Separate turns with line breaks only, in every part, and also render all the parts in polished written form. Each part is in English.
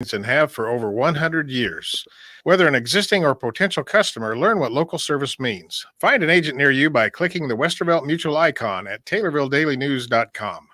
and have for over 100 years. Whether an existing or potential customer, learn what local service means. Find an agent near you by clicking the Westervelt Mutual icon at TaylorvilleDailyNews.com.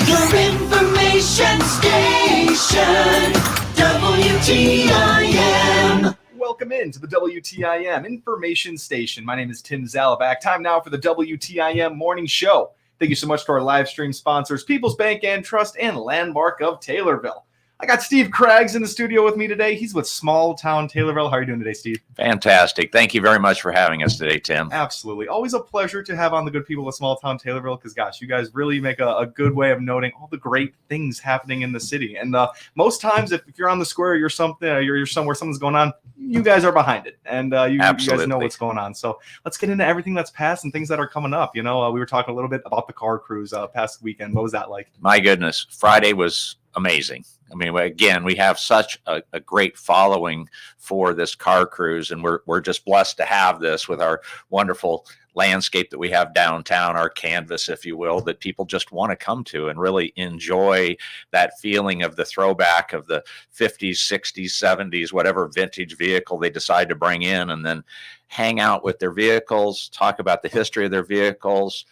Your information station, WTIM.
Welcome into the WTIM Information Station. My name is Tim Zalabak. Time now for the WTIM Morning Show. Thank you so much to our live stream sponsors, People's Bank and Trust and Landmark of Taylorville. I got Steve Craggs in the studio with me today. He's with Small Town Taylorville. How are you doing today, Steve?
Fantastic. Thank you very much for having us today, Tim.
Absolutely. Always a pleasure to have on the good people of Small Town Taylorville because, gosh, you guys really make a good way of noting all the great things happening in the city. And most times, if you're on the square, you're somewhere something's going on, you guys are behind it. And you guys know what's going on. So let's get into everything that's passed and things that are coming up. You know, we were talking a little bit about the car cruise past weekend. What was that like?
My goodness. Friday was amazing. I mean, again, we have such a great following for this car cruise, and we're just blessed to have this with our wonderful landscape that we have downtown, our canvas, if you will, that people just want to come to and really enjoy that feeling of the throwback of the 50s, 60s, 70s, whatever vintage vehicle they decide to bring in, and then hang out with their vehicles, talk about the history of their vehicles,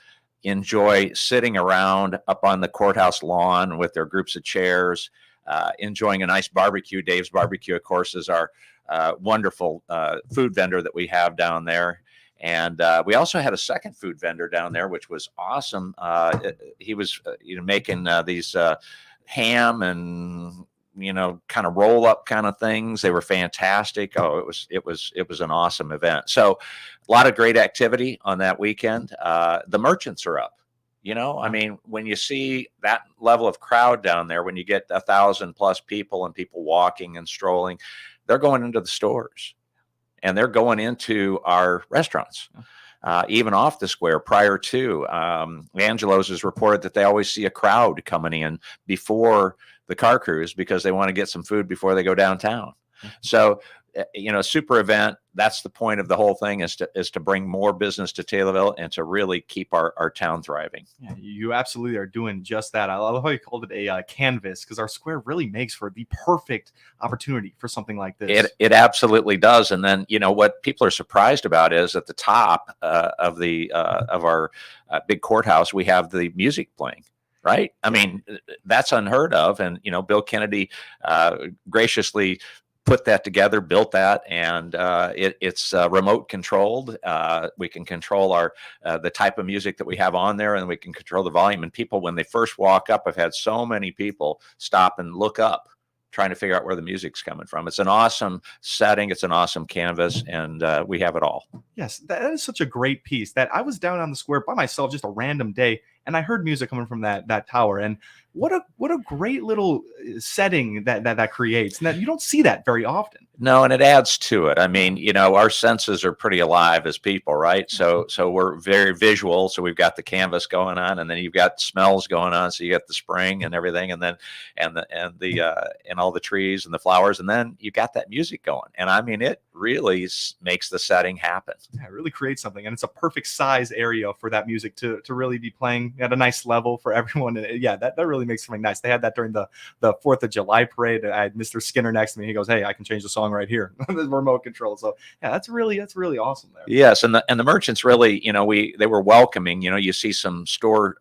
enjoy sitting around up on the courthouse lawn with their groups of chairs, enjoying a nice barbecue. Dave's Barbecue, of course, is our wonderful food vendor that we have down there. And we also had a second food vendor down there, which was awesome. He was making these ham and kind of roll up kind of things. They were fantastic. Oh, it was an awesome event. So a lot of great activity on that weekend. The merchants are up. I mean, when you see that level of crowd down there, when you get 1,000+ people and people walking and strolling, they're going into the stores and they're going into our restaurants, even off the square. Prior to Angelo's has reported that they always see a crowd coming in before the car cruise because they want to get some food before they go downtown. So, super event. That's the point of the whole thing is to bring more business to Taylorville and to really keep our town thriving.
Yeah, you absolutely are doing just that. I love how you called it a canvas because our square really makes for the perfect opportunity for something like this.
It absolutely does. And then, what people are surprised about is at the top of our big courthouse, we have the music playing. Right. I mean, that's unheard of. And, Bill Kennedy graciously put that together, built that, and it's remote controlled. We can control the type of music that we have on there, and we can control the volume. And people, when they first walk up, I've had so many people stop and look up, trying to figure out where the music's coming from. It's an awesome setting. It's an awesome canvas, and we have it all.
Yes, that is such a great piece that I was down on the square by myself just a random day, and I heard music coming from that tower. And what a great little setting that creates, and that you don't see that very often.
No, and it adds to it. I mean, our senses are pretty alive as people, right? So we're very visual. So we've got the canvas going on, and then you've got smells going on. So you got the spring and everything, and then and all the trees and the flowers, and then you got that music going. And I mean, it really makes the setting happen.
Yeah, it really creates something, and it's a perfect size area for that music to really be playing at a nice level for everyone. And yeah, that really makes something nice. They had that during the 4th of July parade. I had Mr. Skinner next to me. He goes, "Hey, I can change the song right here." The remote control. So yeah, that's really awesome there.
Yes, and the merchants really, they were welcoming. You see some store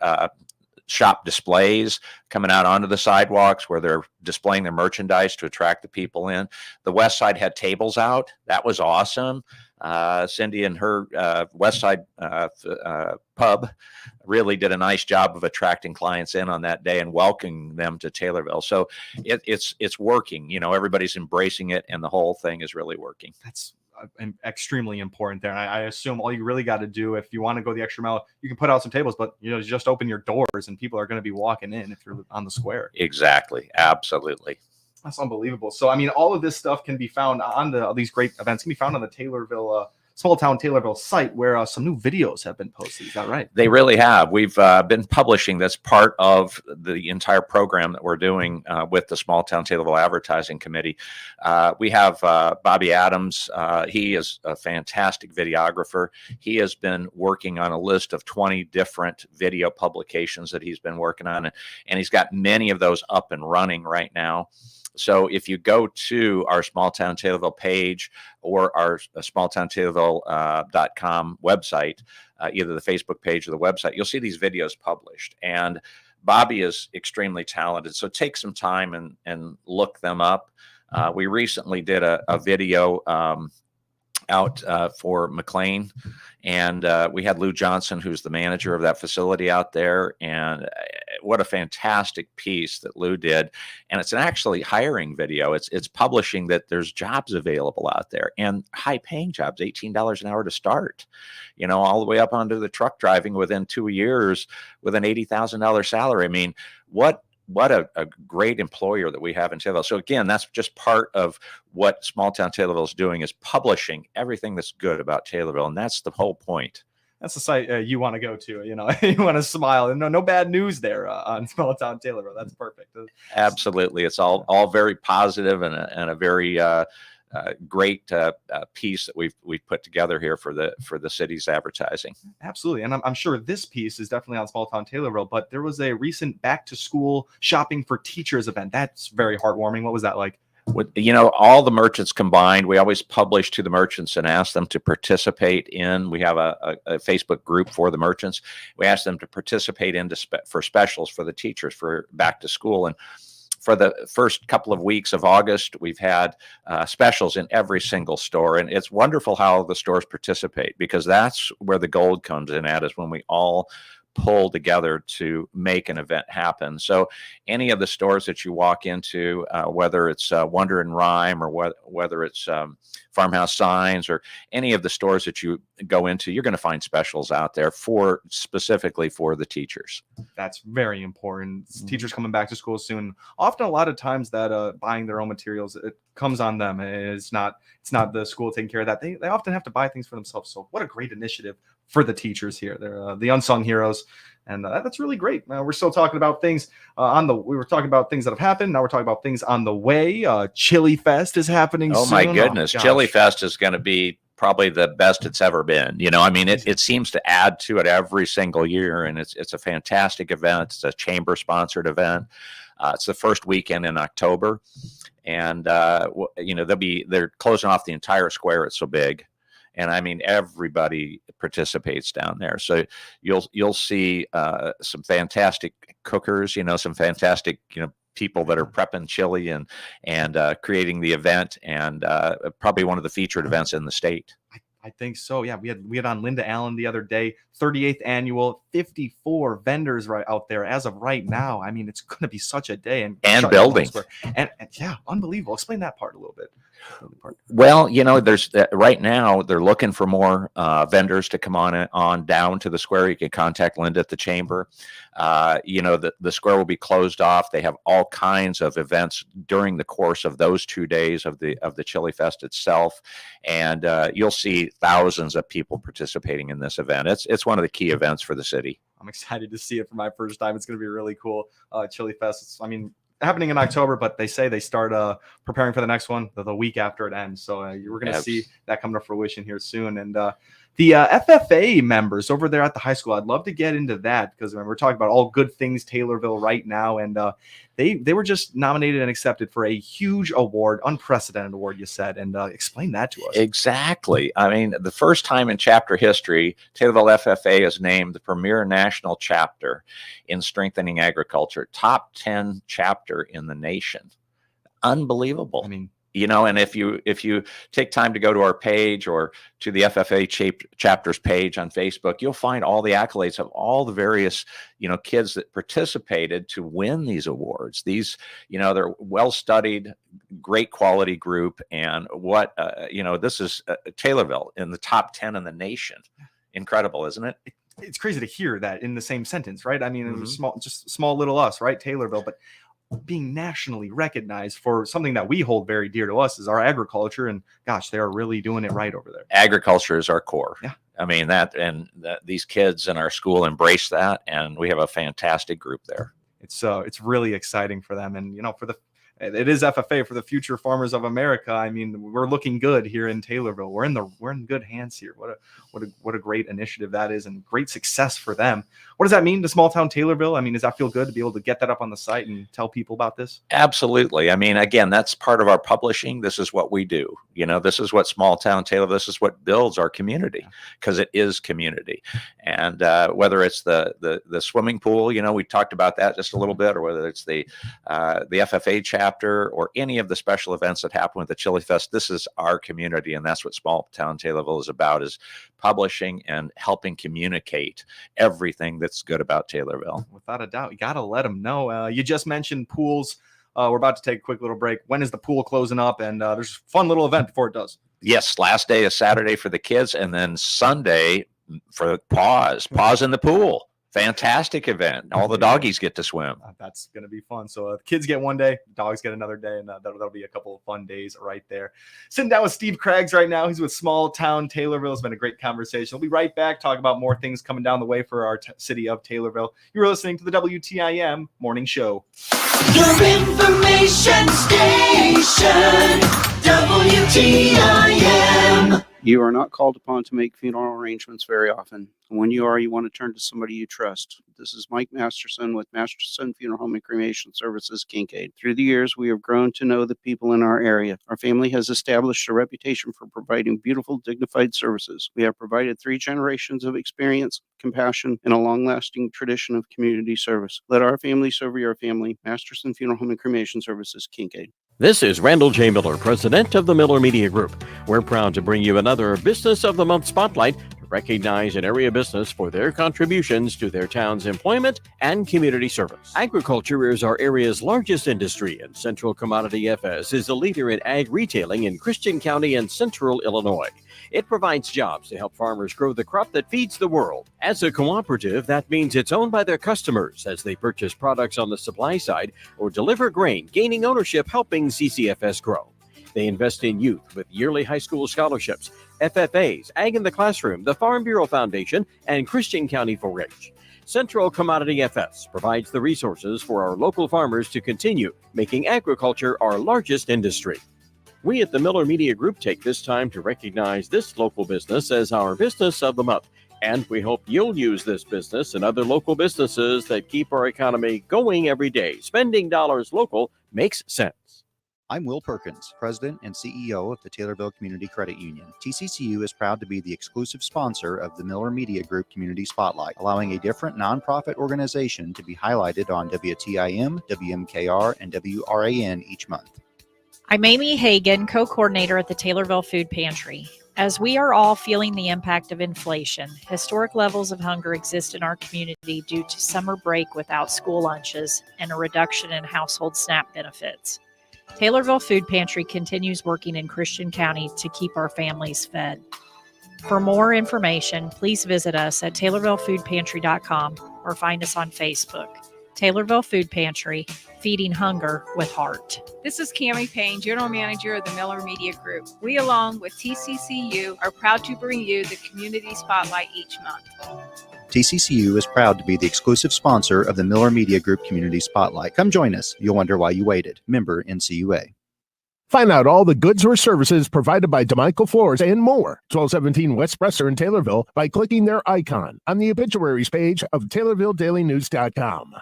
shop displays coming out onto the sidewalks where they're displaying their merchandise to attract the people in. The West Side had tables out. That was awesome. Cindy and her West Side pub really did a nice job of attracting clients in on that day and welcoming them to Taylorville. So it's working. Everybody's embracing it, and the whole thing is really working.
That's extremely important there. And I assume all you really got to do if you want to go the extra mile, you can put out some tables, but just open your doors and people are going to be walking in if you're on the square.
Exactly. Absolutely.
That's unbelievable. So, I mean, all of this stuff can be found on these great events can be found on the Taylorville, Small Town Taylorville site where some new videos have been posted. Is that right?
They really have. We've been publishing. That's part of the entire program that we're doing with the Small Town Taylorville Advertising Committee. We have Bobby Adams. He is a fantastic videographer. He has been working on a list of 20 different video publications that he's been working on, and he's got many of those up and running right now. So if you go to our Small Town Taylorville page or our smalltowntaylorville.com website, either the Facebook page or the website, you'll see these videos published. And Bobby is extremely talented. So take some time and look them up. We recently did a video out for McLean, and we had Lou Johnson, who's the manager of that facility out there, and what a fantastic piece that Lou did. And it's an actually hiring video. It's publishing that there's jobs available out there, and high paying jobs, $18 an hour to start, all the way up onto the truck driving within 2 years with an $80,000 salary. I mean, what a great employer that we have in Taylorville. So again, that's just part of what Small Town Taylorville is doing, is publishing everything that's good about Taylorville. And that's the whole point.
That's the site you want to go to. You want to smile, and no bad news there on Small Town Taylorville. That's perfect.
Absolutely. It's all very positive and a very great piece that we've put together here for the city's advertising.
Absolutely. And I'm sure this piece is definitely on Small Town Taylorville, but there was a recent back to school shopping for teachers event. That's very heartwarming. What was that like?
With all the merchants combined, we always publish to the merchants and ask them to participate in. We have a Facebook group for the merchants. We ask them to participate for specials for the teachers for back to school. And for the first couple of weeks of August, we've had specials in every single store. And it's wonderful how the stores participate, because that's where the gold comes in at, is when we all pull together to make an event happen. So any of the stores that you walk into, whether it's Wonder and Rhyme, or whether it's Farmhouse Signs, or any of the stores that you go into, you're going to find specials out there specifically for the teachers. That's
very important. Teachers coming back to school soon. Often, a lot of times that buying their own materials, it comes on them. It's not the school taking care of that. They often have to buy things for themselves. So what a great initiative for the teachers here. They're the unsung heroes, and that's really great. We're still talking about things we were talking about things that have happened. Now we're talking about things on the way. Chili Fest is happening soon.
My goodness. Chili Fest is going to be probably the best it's ever been. It seems to add to it every single year, and it's a fantastic event. It's a chamber sponsored event. It's the first weekend in October, and they're closing off the entire square. It's so big. And I mean, everybody participates down there. So you'll see some fantastic cookers, some fantastic, people that are prepping chili and creating the event, and probably one of the featured events in the state.
I think so. Yeah, we had on Linda Allen the other day. 38th annual, 54 vendors right out there as of right now. I mean, it's going to be such a day, and
building,
and yeah, unbelievable. Explain that part a little bit.
Well, there's right now they're looking for more vendors to come on down to the square. You can contact Linda at the chamber. The square will be closed off. They have all kinds of events during the course of those 2 days of the Chili Fest itself, and you'll see thousands of people participating in this event. It's one of the key events for the city.
I'm excited to see it for my first time. It's going to be really cool. Chili Fest. Happening in October, but they say they start preparing for the next one the week after it ends. So we're going to see that come to fruition here soon. And the FFA members over there at the high school, I'd love to get into that, because we're talking about all good things Taylorville right now. And they were just nominated and accepted for a huge award, unprecedented award, you said. And explain that to us.
Exactly. I mean, the first time in chapter history, Taylorville FFA is named the premier national chapter in strengthening agriculture, top 10 chapter in the nation. Unbelievable.
I mean,
and if you take time to go to our page or to the FFA chapters page on Facebook, you'll find all the accolades of all the various, kids that participated to win these awards. These, they're well-studied, great quality group. And this is Taylorville in the top 10 in the nation. Incredible, isn't it?
It's crazy to hear that in the same sentence, right? I mean, it was small little us, right? Taylorville, but being nationally recognized for something that we hold very dear to us is our agriculture. And gosh, they are really doing it right over there.
Agriculture is our core.
Yeah.
I mean, these kids in our school embrace that, and we have a fantastic group there.
It's really exciting for them. And, it is FFA for the future farmers of America. I mean, we're looking good here in Taylorville. We're in good hands here. What a great initiative that is, and great success for them. What does that mean to small town Taylorville? I mean, does that feel good to be able to get that up on the site and tell people about this?
Absolutely. I mean, again, that's part of our publishing. This is what we do. You know, this is what small town Taylorville, this is what builds our community, because it is community. And whether it's the swimming pool, you know, we talked about that just a little bit, or whether it's the FFA chapter or any of the special events that happen with the Chili Fest, this is our community. And that's what small town Taylorville is about, is publishing and helping communicate everything that's good about Taylorville.
Without a doubt, you got to let them know. You just mentioned pools. We're about to take a quick little break. When is the pool closing up? And there's a fun little event before it does.
Yes, last day is Saturday for the kids, and then Sunday for Paws in the pool. Fantastic event. All the doggies get to swim.
That's going to be fun. So kids get one day, dogs get another day, and that'll be a couple of fun days right there. Sitting down with Steve Craggs right now. He's with Small Town Taylorville. It's been a great conversation. We'll be right back, talk about more things coming down the way for our city of Taylorville. You're listening to the WTIM Morning Show.
Your information station, WTIM.
You are not called upon to make funeral arrangements very often. When you are, you want to turn to somebody you trust. This is Mike Masterson with Masterson Funeral Home and Cremation Services, Kincaid. Through the years, we have grown to know the people in our area. Our family has established a reputation for providing beautiful, dignified services. We have provided 3 generations of experience, compassion, and a long-lasting tradition of community service. Let our family serve your family. Masterson Funeral Home and Cremation Services, Kincaid.
This is Randall J. Miller, president of the Miller Media Group. We're proud to bring you another Business of the Month spotlight to recognize an area business for their contributions to their town's employment and community service. Agriculture is our area's largest industry, and Central Commodity FS is a leader in ag retailing in Christian County and Central Illinois. It provides jobs to help farmers grow the crop that feeds the world. As a cooperative, that means it's owned by their customers as they purchase products on the supply side or deliver grain, gaining ownership, helping CCFS grow. They invest in youth with yearly high school scholarships, FFAs, Ag in the Classroom, the Farm Bureau Foundation, and Christian County 4-H. Central Commodity FS provides the resources for our local farmers to continue making agriculture our largest industry. We at the Miller Media Group take this time to recognize this local business as our Business of the Month. And we hope you'll use this business and other local businesses that keep our economy going every day. Spending dollars local makes sense.
I'm Will Perkins, President and CEO of the Taylorville Community Credit Union. TCCU is proud to be the exclusive sponsor of the Miller Media Group Community Spotlight, allowing a different nonprofit organization to be highlighted on WTIM, WMKR, and WRAN each month.
I'm Amy Hagan, co-coordinator at the Taylorville Food Pantry. As we are all feeling the impact of inflation, historic levels of hunger exist in our community due to summer break without school lunches and a reduction in household SNAP benefits. Taylorville Food Pantry continues working in Christian County to keep our families fed. For more information, please visit us at TaylorvilleFoodPantry.com or find us on Facebook. Taylorville Food Pantry, feeding hunger with heart.
This is Cammie Payne, General Manager of the Miller Media Group. We, along with TCCU, are proud to bring you the Community Spotlight each month.
TCCU is proud to be the exclusive sponsor of the Miller Media Group Community Spotlight. Come join us. You'll wonder why you waited. Member NCUA.
Find out all the goods or services provided by DeMichael Floors and more. 1217 West Presser in Taylorville by clicking their icon on the obituaries page of TaylorvilleDailyNews.com.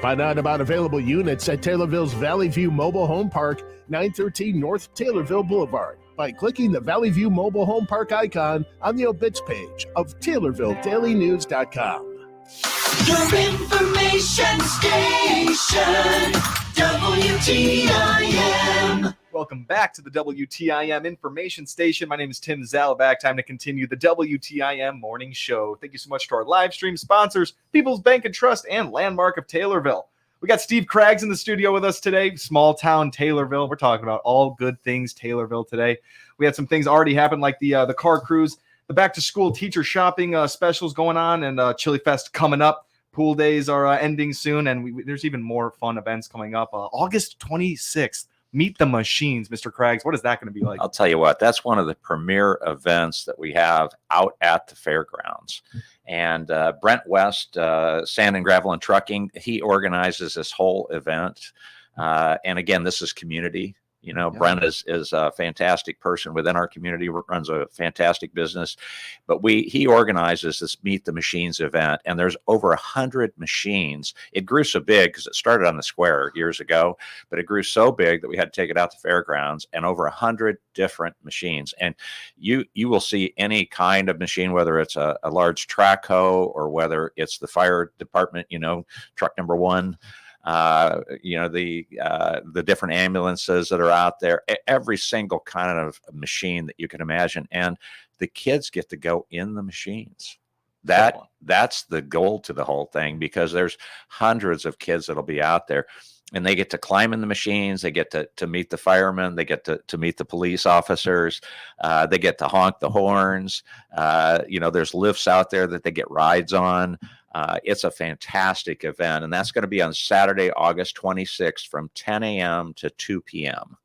Find out about available units at Taylorville's Valley View Mobile Home Park, 913 North Taylorville Boulevard by clicking the Valley View Mobile Home Park icon on the obits page of TaylorvilleDailyNews.com.
Your information station, WTIM.
Welcome back to the WTIM Information Station. My name is Tim Zalabak. Time to continue the WTIM Morning Show. Thank you so much to our live stream sponsors, People's Bank and Trust and Landmark of Taylorville. We got Steve Craggs in the studio with us today, Small Town Taylorville. We're talking about all good things Taylorville today. We had some things already happen, like the car cruise, the back-to-school teacher shopping specials going on, and Chili Fest coming up. Pool days are ending soon, and there's even more fun events coming up. August 26th, Meet the Machines. Mr. Craggs, what is that going to be like?
I'll tell you what, that's one of the premier events that we have out at the fairgrounds. And Brent West, Sand and Gravel and Trucking, he organizes this whole event. And again, this is community. Brent is a fantastic person within our community, runs a fantastic business, but he organizes this Meet the Machines event, and there's over 100 machines. It grew so big because it started on the square years ago, but it grew so big that we had to take it out to fairgrounds, and over 100 different machines. And you will see any kind of machine, whether it's a large track hoe or whether it's the fire department, truck number 1. The different ambulances that are out there, every single kind of machine that you can imagine. And the kids get to go in the machines. That's the goal to the whole thing, because there's hundreds of kids that'll be out there, and they get to climb in the machines. They get to meet the firemen. They get to meet the police officers. They get to honk the horns. There's lifts out there that they get rides on. It's a fantastic event, and that's going to be on Saturday, August 26th from 10 a.m. to 2 p.m.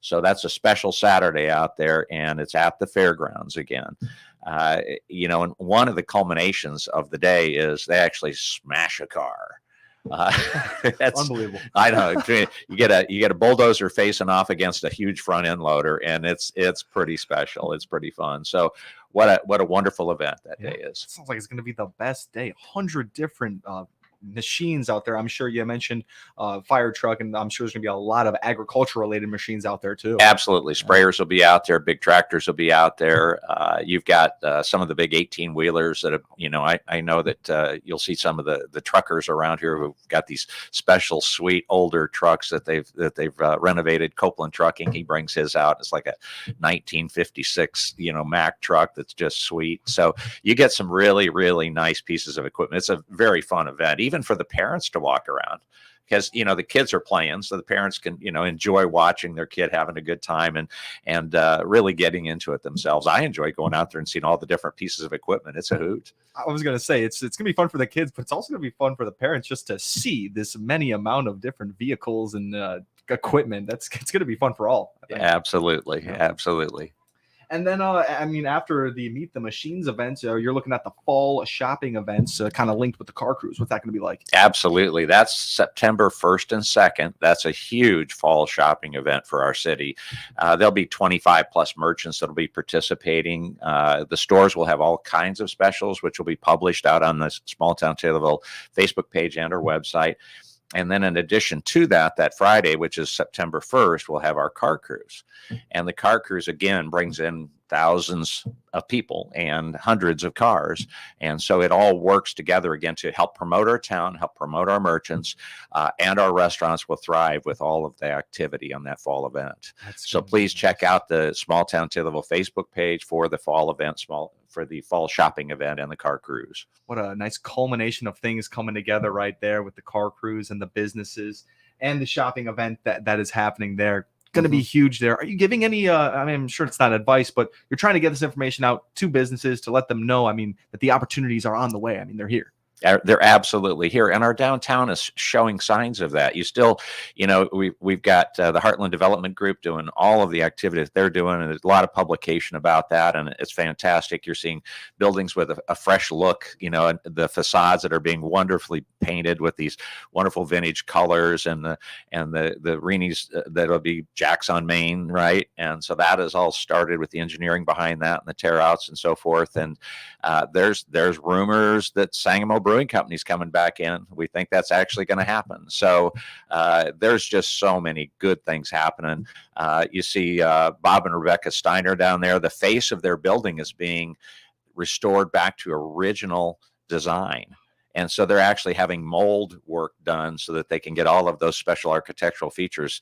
So that's a special Saturday out there, and it's at the fairgrounds again. And one of the culminations of the day is they actually smash a car. That's
unbelievable.
I know. You get a bulldozer facing off against a huge front end loader, and it's pretty special. It's pretty fun. So what a wonderful event that day is.
It sounds like it's going to be the best day. 100 different machines out there. I'm sure you mentioned fire truck, and I'm sure there's going to be a lot of agriculture related machines out there too.
Absolutely. Sprayers will be out there. Big tractors will be out there. You've got some of the big 18 wheelers that have, I know that you'll see some of the truckers around here who've got these special sweet older trucks that they've renovated. Copeland Trucking, he brings his out. It's like a 1956, Mack truck that's just sweet. So you get some really, really nice pieces of equipment. It's a very fun event, even for the parents to walk around, because the kids are playing, so the parents can enjoy watching their kid having a good time and really getting into it themselves. I enjoy going out there and seeing all the different pieces of equipment. It's a hoot.
I was gonna say it's gonna be fun for the kids, but it's also gonna be fun for the parents just to see this many amount of different vehicles and equipment. It's gonna be fun for all.
Absolutely.
And then, after the Meet the Machines events, you're looking at the fall shopping events, kind of linked with the car cruise. What's that going to be like?
Absolutely. That's September 1st and 2nd. That's a huge fall shopping event for our city. There'll be 25 plus merchants that'll be participating. The stores will have all kinds of specials, which will be published out on the Small Town Taylorville Facebook page and our website. And then in addition to that Friday, which is September 1st, we'll have our car cruise. And the car cruise, again, brings in thousands of people and hundreds of cars. And so it all works together again to help promote our town, help promote our merchants, and our restaurants will thrive with all of the activity on that fall event. So please check out the Small Town Taylorville Facebook page for the fall event, for the fall shopping event and the car cruise.
What a nice culmination of things coming together right there with the car cruise and the businesses and the shopping event that is happening there. Going to be huge there. Are you giving any, I'm sure it's not advice, but you're trying to get this information out to businesses to let them know, that the opportunities are on the way. They're here.
They're absolutely here, and our downtown is showing signs of that. You still, we've got the Heartland Development Group doing all of the activities they're doing, and there's a lot of publication about that, and it's fantastic. You're seeing buildings with a fresh look, and the facades that are being wonderfully painted with these wonderful vintage colors, and the Reenies that'll be Jacks on Main, right? And so that is all started with the engineering behind that and the tear outs and so forth. And there's rumors that Sangamo Brewing Company's coming back in. We think that's actually going to happen. So there's just so many good things happening. You see Bob and Rebecca Steiner down there. The face of their building is being restored back to original design. And so they're actually having mold work done so that they can get all of those special architectural features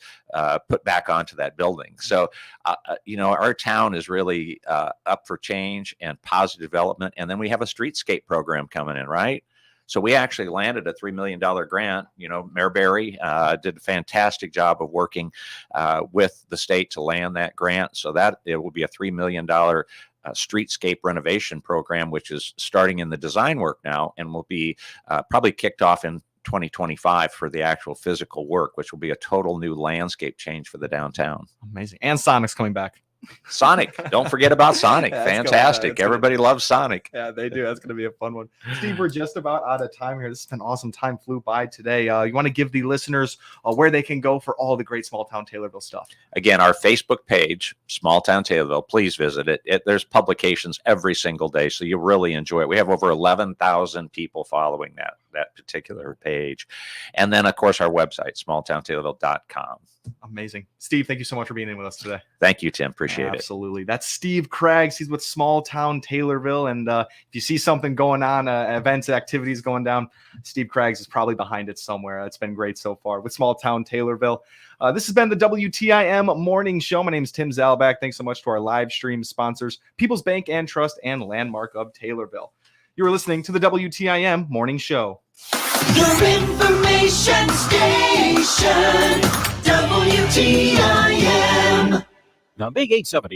put back onto that building. So, our town is really up for change and positive development. And then we have a streetscape program coming in, right? So we actually landed a $3 million grant. Mayor Barry did a fantastic job of working with the state to land that grant. So that it will be a $3 million streetscape renovation program, which is starting in the design work now and will be probably kicked off in 2025 for the actual physical work, which will be a total new landscape change for the downtown.
Amazing. And Sonic's coming back.
Sonic. Don't forget about Sonic.
That's gonna-
Fantastic.
that's gonna-
Everybody loves Sonic.
Yeah, they do. That's going to be a fun one. Steve, we're just about out of time here. This has been awesome. Time flew by today. You want to give the listeners where they can go for all the great small town Taylorville stuff?
Again, our Facebook page, Small Town Taylorville, please visit it. There's publications every single day, so you'll really enjoy it. We have over 11,000 people following that particular page. And then, of course, our website, smalltowntaylorville.com.
Amazing. Steve, thank you so much for being in with us today.
Thank you, Tim. Appreciate it.
Absolutely. That's Steve Craggs. He's with Small Town Taylorville. And if you see something going on, events, activities going down, Steve Craggs is probably behind it somewhere. It's been great so far with Small Town Taylorville. This has been the WTIM Morning Show. My name is Tim Zalback. Thanks so much to our live stream sponsors, People's Bank and Trust and Landmark of Taylorville. You are listening to the WTIM Morning Show.
Your information station, WTIM.
The Big 870